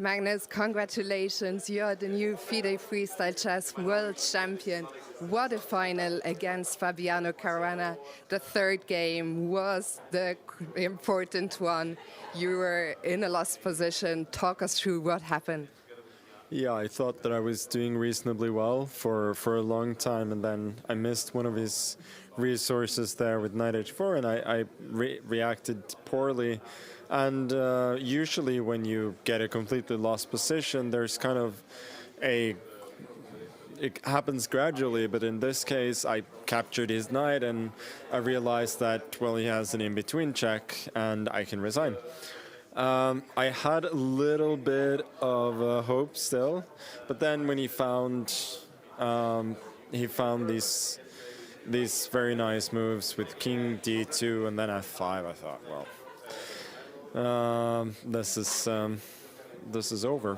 Magnus, congratulations. You're the new FIDE Freestyle Chess World Champion. What a final against Fabiano Caruana. The third game was the important one. You were in a lost position. Talk us through what happened. Yeah, I thought that I was doing reasonably well for a long time, and then I missed one of his resources there with knight h4, and I reacted poorly. And usually when you get a completely lost position, there's kind of it happens gradually, but in this case I captured his knight and I realized that, well, he has an in-between check and I can resign. I had a little bit of hope still, but then when he found these very nice moves with king d2 and then f5, I thought, well, this is over.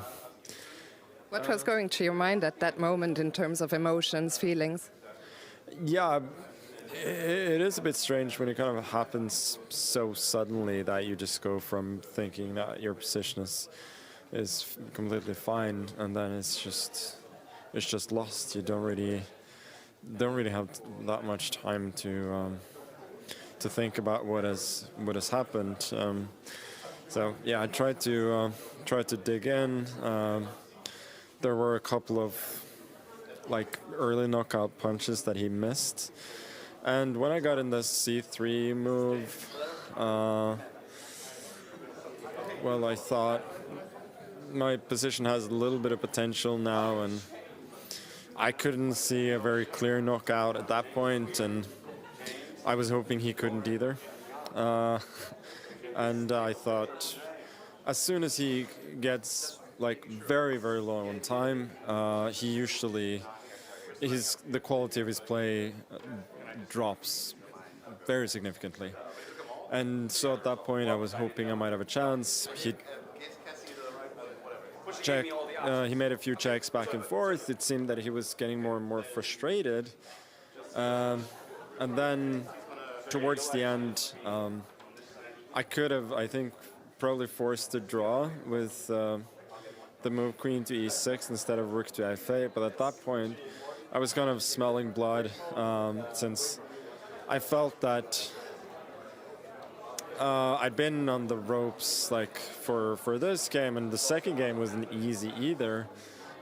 What was going through your mind at that moment in terms of emotions, feelings? Yeah, it is a bit strange when it kind of happens so suddenly that you just go from thinking that your position is completely fine, and then it's just lost. You don't really have that much time to think about what has happened. So yeah, I tried to dig in. There were a couple of early knockout punches that he missed. And when I got in the c3 move, well, I thought my position has a little bit of potential now, and I couldn't see a very clear knockout at that point, and I was hoping he couldn't either. And I thought, as soon as he gets very, very low on time, the quality of his play drops very significantly. And so at that point I was hoping I might have a chance. He made a few checks back and forth. It seemed that he was getting more and more frustrated. And then towards the end, I could have, I think, probably forced a draw with the move queen to e6 instead of rook to f8, but at that point I was kind of smelling blood, since I felt that I'd been on the ropes for this game, and the second game wasn't easy either,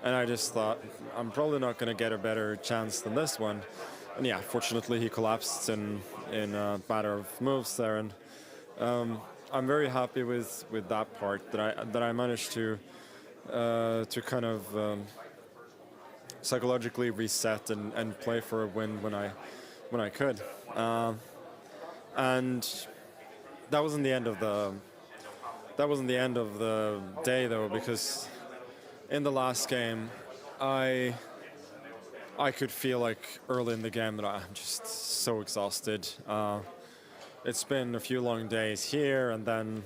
and I just thought I'm probably not going to get a better chance than this one. And yeah, fortunately he collapsed in a matter of moves there, and I'm very happy with that part, that I managed to kind of psychologically reset and play for a win when I could, and that wasn't the end of the day though, because in the last game I could feel early in the game that I'm just so exhausted. It's been a few long days here and then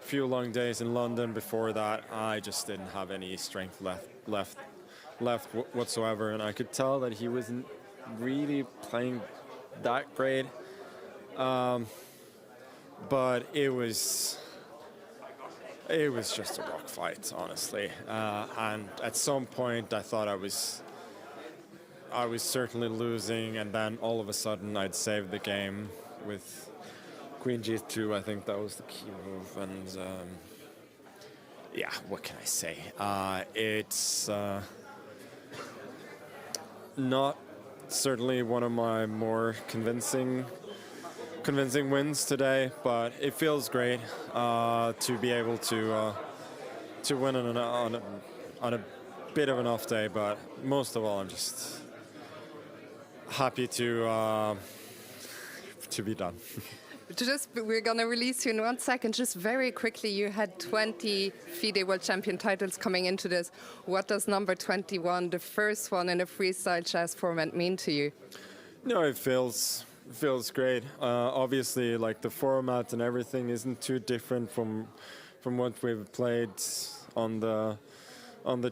a few long days in London before that. I just didn't have any strength left whatsoever, and I could tell that he wasn't really playing that great. But it was just a rock fight, honestly. And at some point I thought I was certainly losing, and then all of a sudden I'd saved the game with queen g2. I think that was the key move, and yeah, what can I say? It's not certainly one of my more convincing wins today, but it feels great to be able to win on a bit of an off day. But most of all, I'm just happy to be done. We're going to release you in 1 second. Just very quickly, you had 20 FIDE World Champion titles coming into this. What does number 21, the first one in a freestyle chess format, mean to you? No, it feels great. Obviously, the format and everything isn't too different from what we've played on the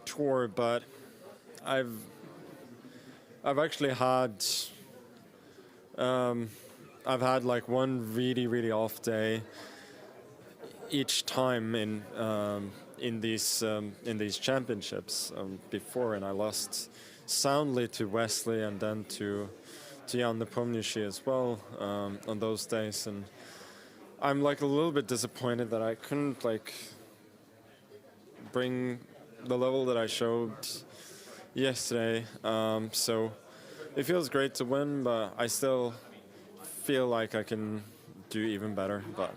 tour, but I've actually had one really off day each time in these championships before, and I lost soundly to Wesley and then to Jan Nepomniachtchi as well on those days, and I'm like a little bit disappointed that I couldn't like bring the level that I showed yesterday. So it feels great to win, but I still feel like I can do even better. But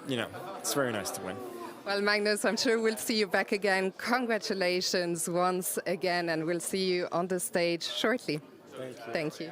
you know, it's very nice to win. Well, Magnus, I'm sure we'll see you back again. Congratulations once again, and we'll see you on the stage shortly. Thank you. Thank you.